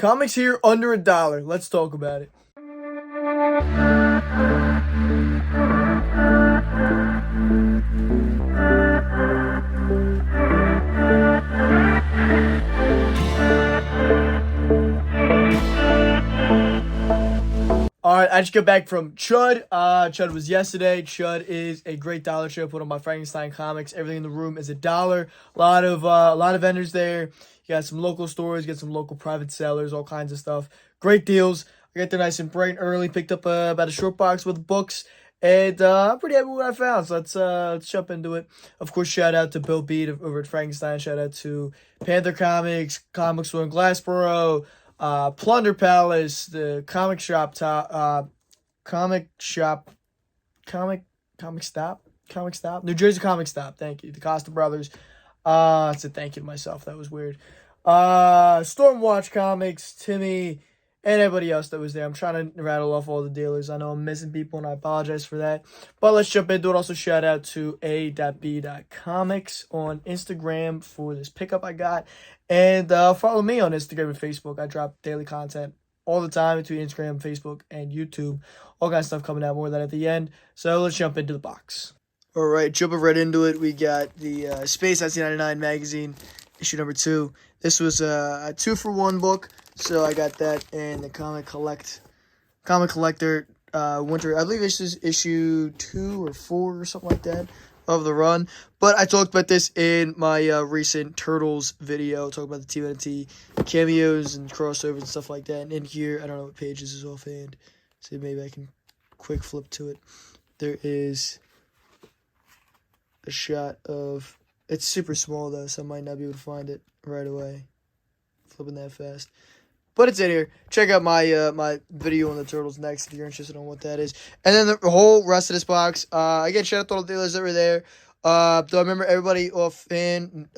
Comics here under $1. Let's talk about it. Alright, I just got back from Chud. Chud was yesterday. Chud is a great dollar show put on by Frankenstein Comics. Everything in the room is $1. A lot of vendors there. You got some local stores, you got some local private sellers, all kinds of stuff. Great deals. I got there nice and bright and early. Picked up about a short box with books. And I'm pretty happy with what I found. So let's jump into it. Of course, shout out to Bill Beat over at Frankenstein. Shout out to Panther Comics, Comic Store in Glassboro, Plunder Palace, the comic stop, New Jersey Comic Stop. Thank you, the Costa Brothers. I said thank you to myself. That was weird. Stormwatch Comics, Timmy, and everybody else that was there. I'm trying to rattle off all the dealers. I know I'm missing people, and I apologize for that. But let's jump into it. Also, shout out to a.b.comics on Instagram for this pickup I got. And follow me on Instagram and Facebook. I drop daily content all the time between Instagram, Facebook, and YouTube. All kinds of stuff coming out. More of that at the end. So let's jump into the box. All right, jumping right into it. We got the Space 1999 magazine, issue number 2. This was a 2-for-1 book. So I got that and the Comic Collector winter. I believe this is issue 2 or 4 or something like that of the run. But I talked about this in my recent Turtles video. Talking about the TMNT cameos and crossovers and stuff like that. And in here, I don't know what page this is offhand. So maybe I can quick flip to it. There is a shot of... It's super small though, so I might not be able to find it right away. Flipping that fast. But it's in here. Check out my my video on the Turtles next if you're interested on what that is. And then the whole rest of this box. Again, shout out to all the dealers that were there. Do I remember everybody offhand?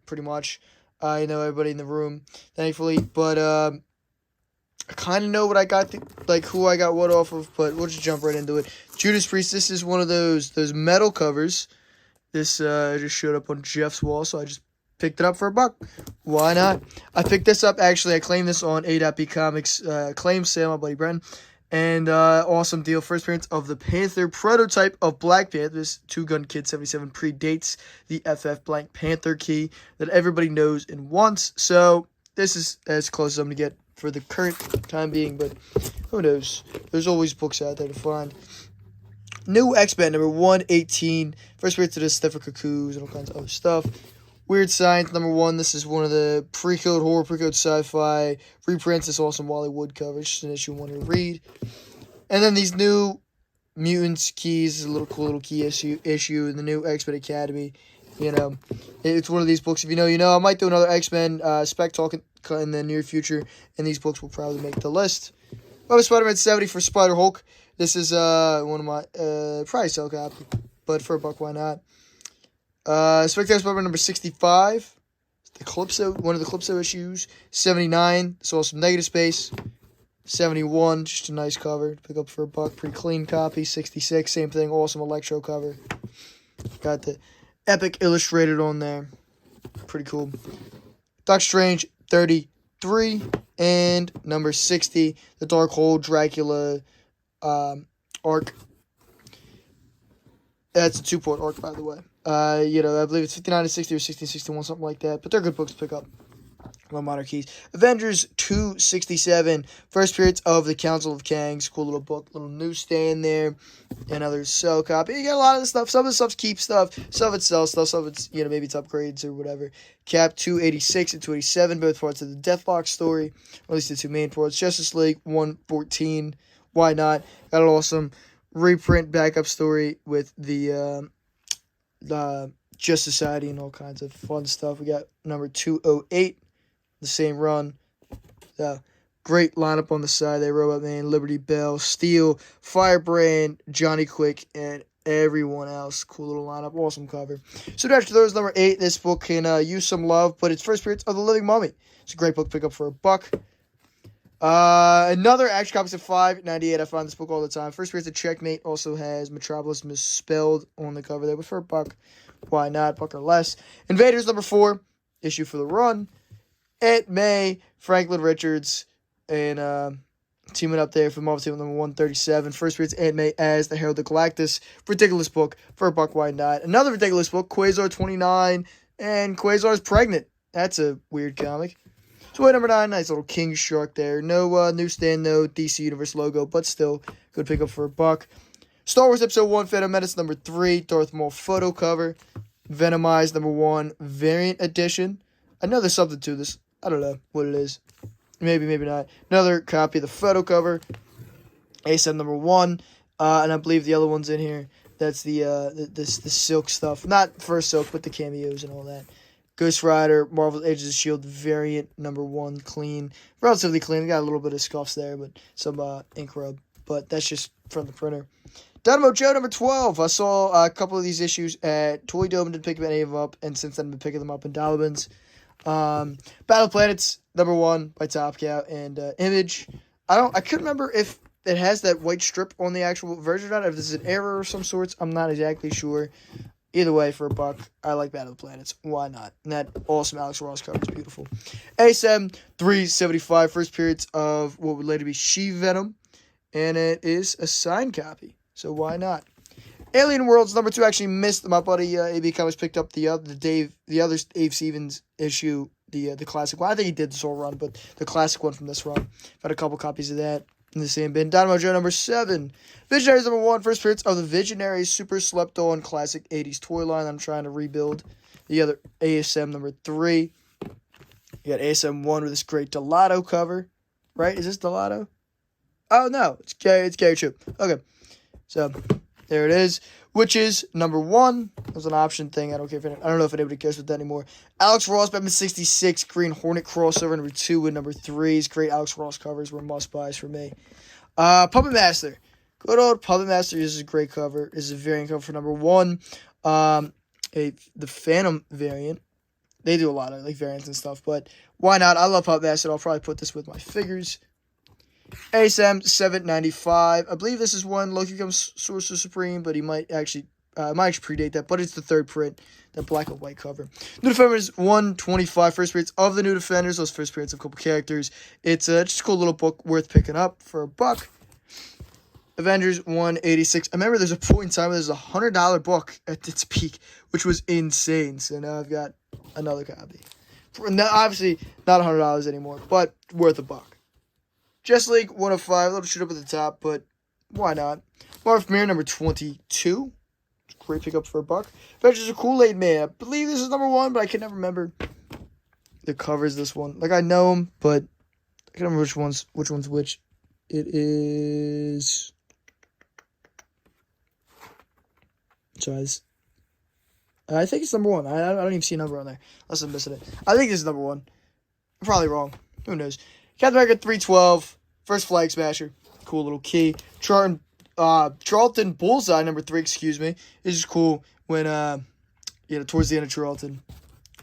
Pretty much. I know everybody in the room, thankfully. But I kind of know what I got, like who I got what off of. But we'll just jump right into it. Judas Priest. This is one of those metal covers. This just showed up on Jeff's wall, so I just picked it up for $1. Why not? I picked this up. Actually, I claimed this on A.B. Comics claim sale, my buddy Bren. And awesome deal. First appearance of the Panther prototype of Black Panther. This Two Gun Kid 77 predates the FF Blank Panther key that everybody knows and wants. So this is as close as I'm going to get for the current time being. But who knows? There's always books out there to find. New X-Men number 118. First appearance of the Stephen Cuckoos and all kinds of other stuff. Weird Science, number 1. This is one of the pre-code horror, pre-code sci-fi reprints. This awesome Wally Wood cover. It's just an issue I wanted to read. And then these new Mutants keys. This is a little cool little key issue. The new X-Men Academy. You know, it's one of these books. If you know, you know. I might do another X-Men spec talk in the near future. And these books will probably make the list. Over Spider-Man 70 for Spider-Hulk. This is one of my probably sell copy. But for $1, why not? Spectacular Spider-Man number 65. The Calypso, one of the Calypso issues. 79. Saw some negative space. 71. Just a nice cover to pick up for $1. Pretty clean copy. 66. Same thing. Awesome Electro cover. Got the Epic Illustrated on there. Pretty cool. Doctor Strange 33. And number 60. The Darkhold Dracula arc. That's a 2-part arc, by the way. I believe it's 59 to 60 or 16 61, something like that. But they're good books to pick up. One minor keys. Avengers 267. First appearance of the Council of Kangs. Cool little book. Little newsstand there. Another sell copy. You got a lot of the stuff. Some of the stuff's keep stuff. Some of it's sell stuff. Some of it's, maybe it's upgrades or whatever. Cap 286 and 287. Both parts of the Deathlock story. Or at least the two main parts. Justice League 114. Why not? Got an awesome reprint backup story with the Just Society and all kinds of fun stuff. We got number 208, the same run. Great lineup on the side there. Robot Man, Liberty Bell, Steel, Firebrand, Johnny Quick, and everyone else. Cool little lineup. Awesome cover. So after those, number 8, this book can use some love, but it's First Appearance of the Living Mummy. It's a great book to pick up for $1. Another Action Comics at $5.98. I find this book all the time. First Appearance of Checkmate also has Metropolis misspelled on the cover there, but for $1, why not? $1 or less. Invaders number 4, issue for the run. Aunt May, Franklin Richards, and teaming up there for Marvel Team number 137. First appearance, Aunt May as the Herald of Galactus. Ridiculous book for a buck, why not? Another ridiculous book, Quasar 29, and Quasar is pregnant. That's a weird comic. Toy number 9, nice little king shark there. No newsstand, no DC Universe logo, but still good pickup for a buck. Star Wars Episode 1, Phantom Menace number 3, Darth Maul photo cover. Venomized number 1, variant edition. I know there's something to this. I don't know what it is. Maybe, maybe not. Another copy of the photo cover. ASM number 1. And I believe the other one's in here. That's the silk stuff. Not first silk, but the cameos and all that. Ghost Rider, Marvel's Agents of S.H.I.E.L.D. variant number 1, clean. Relatively clean. Got a little bit of scuffs there, but some ink rub. But that's just from the printer. Dynamo Joe number 12. I saw a couple of these issues at Toy Dome. Didn't pick any of them up, and since then I've been picking them up in Dollar Bins. Battle Planets number 1 by Top Cow and Image. I couldn't remember if it has that white strip on the actual version or not. If this is an error of some sorts, I'm not exactly sure. Either way, for a buck, I like Battle of the Planets. Why not? And that awesome Alex Ross cover is beautiful. ASM 375, first appearance of what would later be She-Venom. And it is a signed copy. So why not? Alien Worlds number 2 actually missed. My buddy AB Comics picked up the other Dave Stevens issue, the classic one. I think he did this whole run, but the classic one from this run. Got a couple copies of that in the same bin. Dynamo Joe number 7. Visionaries number 1, first appearance of the Visionaries Super Slept On classic 80s toy line. I'm trying to rebuild. The other ASM number 3. You got ASM 1 with this great Delato cover. Right? Is this Delato? Oh no, it's Gary Chud. Okay. So there it is. Which is number 1. It was an option thing. I don't know if anybody cares about that anymore. Alex Ross, Batman 66, Green Hornet crossover number 2 and number 3's great Alex Ross covers were must buys for me. Puppet Master. Good old Puppet Master. This is a great cover. This is a variant cover for number 1. The Phantom variant. They do a lot of variants and stuff, but why not? I love Puppet Master. I'll probably put this with my figures. ASM 795. I believe this is one Loki becomes Sorcerer Supreme, but he might actually predate that. But it's the third print, that black and white cover. New Defenders 125. First appearance of the New Defenders. Those first appearance of a couple characters. It's just a cool little book worth picking up for a buck. Avengers 186. I remember there's a point in time where there's a $100 book at its peak, which was insane. So now I've got another copy. Now, obviously not $100 anymore, but worth a buck. Justice League 105, a little shoot up at the top, but why not? Marvel Premiere number 22. Great pickup for a buck. Adventures of Kool-Aid Man. I believe this is number 1, but I can never remember the covers. This one, I know them, but I can't remember which one's which. It is. Sorry, I think it's number 1. I don't even see a number on there, unless I'm missing it. I think this is number 1. I'm probably wrong. Who knows? Captain America 312, first Flag Smasher, cool little key. Charlton Bullseye number 3, excuse me, is just cool when towards the end of Charlton.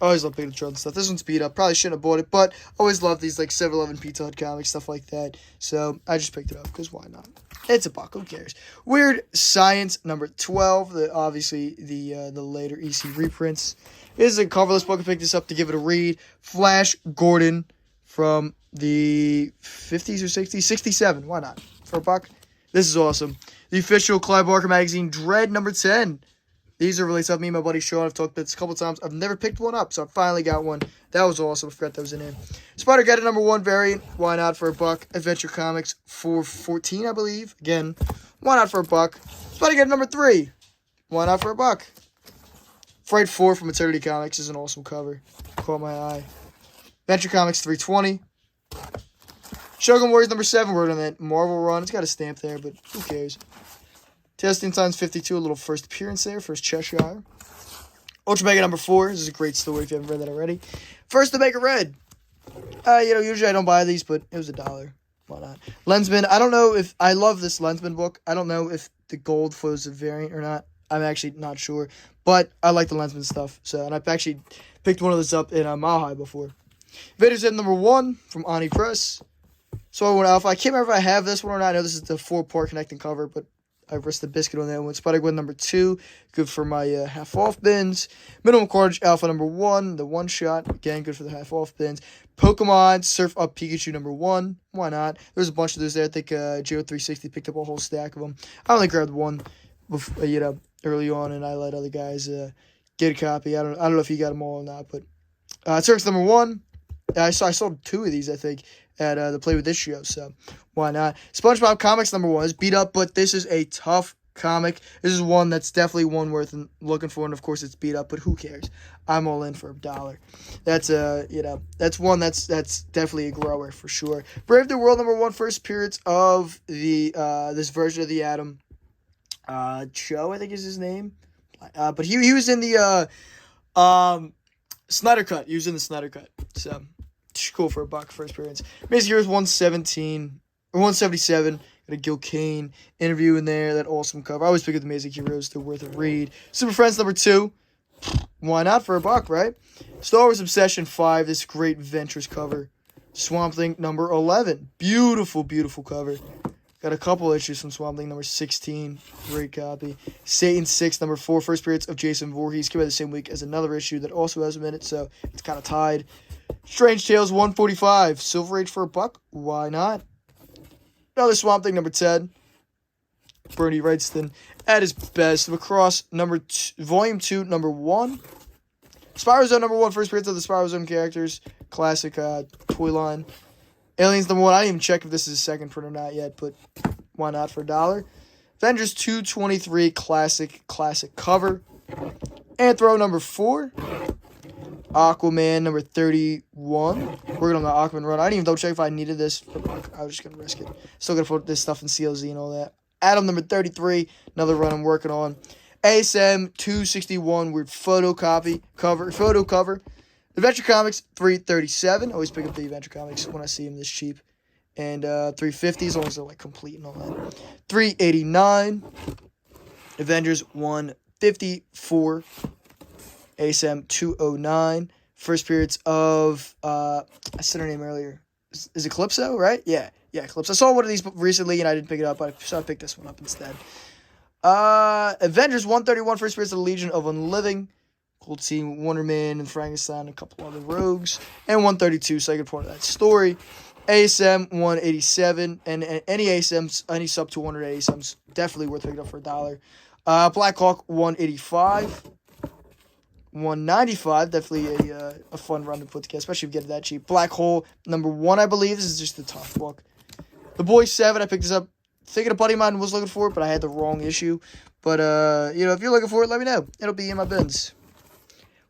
I always love picking Charlton stuff. This one's beat up. Probably shouldn't have bought it, but I always love these 7-Eleven Pizza Hut comics, stuff like that. So I just picked it up because why not? It's a buck. Who cares? Weird Science number 12. Obviously the later EC reprints. This is a coverless book. I picked this up to give it a read. Flash Gordon from the 50s or 60s? 67. Why not? For a buck. This is awesome. The official Clive Barker magazine, Dread number 10. These are really tough. Me and my buddy Sean have talked about this a couple times. I've never picked one up, so I finally got one. That was awesome. I forgot that was in there. Spider-Geddon number 1 variant. Why not for a buck? Adventure Comics 414, I believe. Again, why not for a buck? Spider-Geddon number 3. Why not for a buck? Fright 4 from Eternity Comics is an awesome cover. Caught my eye. Adventure Comics 320. Shogun Warriors number 7. We're on that Marvel run. It's got a stamp there, but who cares? Testing Times 52. A little first appearance there. First Cheshire. Ultra Mega number 4. This is a great story if you haven't read that already. First Omega Red. Usually I don't buy these, but it was $1. Why not? Lensman. I don't know if I love this Lensman book. I don't know if the gold was a variant or not. I'm actually not sure, but I like the Lensman stuff. So, and I've actually picked one of those up in Mile High before. Vader's End number 1 from Ani Press. So I went Alpha. I can't remember if I have this one or not. I know this is the 4-part connecting cover, but I risked the biscuit on that one. Spider-Gwen number 2, good for my half-off bins. Minimum Carnage Alpha number 1, the one-shot, again, good for the half-off bins. Pokemon Surf Up Pikachu number 1, why not? There's a bunch of those there. I think Geo360 picked up a whole stack of them. I only grabbed one, before, early on, and I let other guys get a copy. I don't know if he got them all or not, but Turks number 1. I sold 2 of these, I think, at the Play With This show, so why not? SpongeBob Comics number 1 is beat up, but this is a tough comic. This is one that's definitely one worth looking for, and of course it's beat up, but who cares? I'm all in for $1. That's that's one that's definitely a grower for sure. Brave the World number 1, first appearance of the this version of the Atom. Cho, I think is his name, but he was in the Snyder Cut. He was in the Snyder Cut, so cool for $1 first appearance. Amazing Heroes 117 or 177. Got a Gil Kane interview in there. That awesome cover. I always pick up the Amazing Heroes. They're worth a read. Super Friends number 2. Why not for $1, right? Star Wars Obsession 5. This great Ventures cover. Swamp Thing number 11. Beautiful, beautiful cover. Got a couple issues from Swamp Thing number 16. Great copy. Satan 6 number 4. First appearance of Jason Voorhees. Came out the same week as another issue that also has a minute, so it's kind of tied. Strange Tales 145. Silver Age for $1. Why not? Another Swamp Thing number 10. Bernie Wrightston at his best. Macross volume 2 number 1. Spyro Zone number 1. First appearance of the Spyro Zone characters. Classic toy line. Aliens number 1. I didn't even check if this is a second print or not yet, but why not for $1? Avengers 223 classic cover. Anthro number 4. Aquaman number 31. We're going to Aquaman run. I didn't even double check if I needed this for $1. I was just going to risk it. Still going to put this stuff in CLZ and all that. Adam number 33. Another run I'm working on. ASM 261. Weird photo cover. Adventure Comics 337. Always pick up the Adventure Comics when I see them this cheap. And 350 as long as they're like complete and all that. 389. Avengers 154. ASM 209. First appearance of I said her name earlier. Is it Calypso, right? Yeah, Calypso. I saw one of these recently and I didn't pick it up, so I picked this one up instead. Avengers 131. First appearance of the Legion of Unliving. Cool to see Wonder Man and Frankenstein and a couple other rogues. And 132, second part of that story. ASM 187. And any ASMs, any sub 200 ASMs, definitely worth picking up for $1. Black Hawk 185. 195. Definitely a fun run to put together, especially if you get it that cheap. Black Hole number 1, I believe. This is just a tough book. The Boys 7. I picked this up thinking a buddy of mine was looking for it, but I had the wrong issue. But, if you're looking for it, let me know. It'll be in my bins.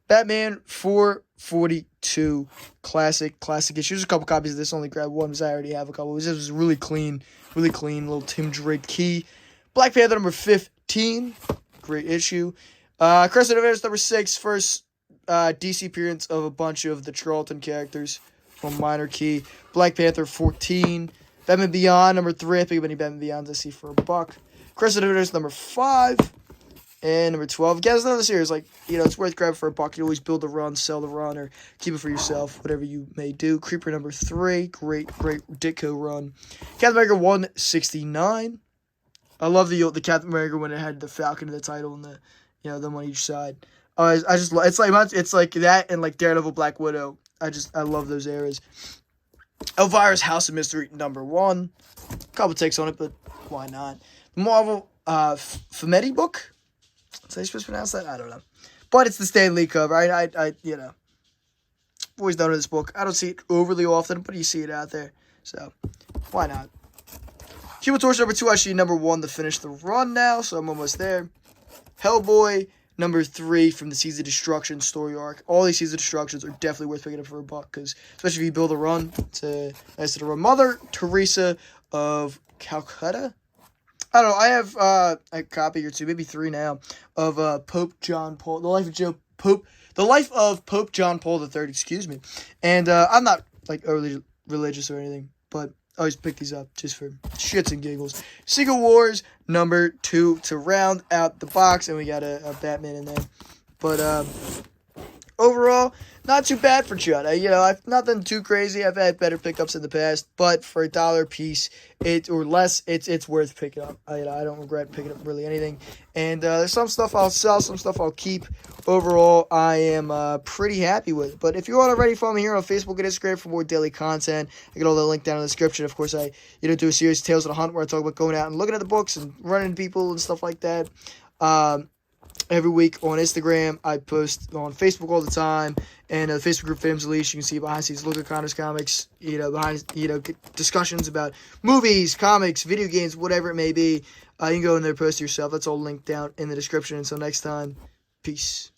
Batman 442 classic issue. There's a couple copies of this. Only grabbed one because I already have a couple. This was really clean. Little Tim Drake key. Black Panther number 15. Great issue. Crescent Adventures number 6. First DC appearance of a bunch of the Charlton characters from Minor Key. Black Panther 14. Batman Beyond number 3. I pick up any Batman Beyonds I see for $1. Crescent Adventures number 5. And number 12. Again, it's another series. It's worth grabbing for $1. You always build the run, sell the run, or keep it for yourself, whatever you may do. Creeper number 3. Great Ditko run. Captain America 169. I love the Captain America when it had the Falcon in the title and them on each side. It's like that and like Daredevil, Black Widow. I love those eras. Elvira's House of Mystery number 1. Couple takes on it, but why not? Marvel Fumetti book. Is that supposed to pronounce that? I don't know. But it's the Stan Lee cover. I've always known of this book. I don't see it overly often, but you see it out there. So, why not? Human Torch number 2, actually number 1 to finish the run now, so I'm almost there. Hellboy number 3 from the Seeds of Destruction story arc. All these Seeds of Destructions are definitely worth picking up for $1, because especially if you build a run, it's a nice little run. Mother Teresa of Calcutta. I don't know. I have a copy or 2, maybe 3 now, of Pope John Paul, the life of Pope John Paul III. Excuse me. And I'm not like overly religious or anything, but I always pick these up just for shits and giggles. Secret Wars number 2 to round out the box, and we got a Batman in there. But overall, not too bad for Chud. I've nothing too crazy. I've had better pickups in the past, but for $1 a piece, or less, it's worth picking up. I don't regret picking up really anything. And there's some stuff I'll sell, some stuff I'll keep. Overall, I am pretty happy with it. But if you aren't already, follow me here on Facebook and Instagram for more daily content. I get all the link down in the description. Of course, I do a series, Tales of the Hunt, where I talk about going out and looking at the books and running people and stuff like that. Every week on Instagram, I post on Facebook all the time, and the Facebook group Fandoms Unleashed. You can see behind the scenes look at Connor's comics, behind discussions about movies, comics, video games, whatever it may be. You can go in there, post it yourself. That's all linked down in the description. Until next time, peace.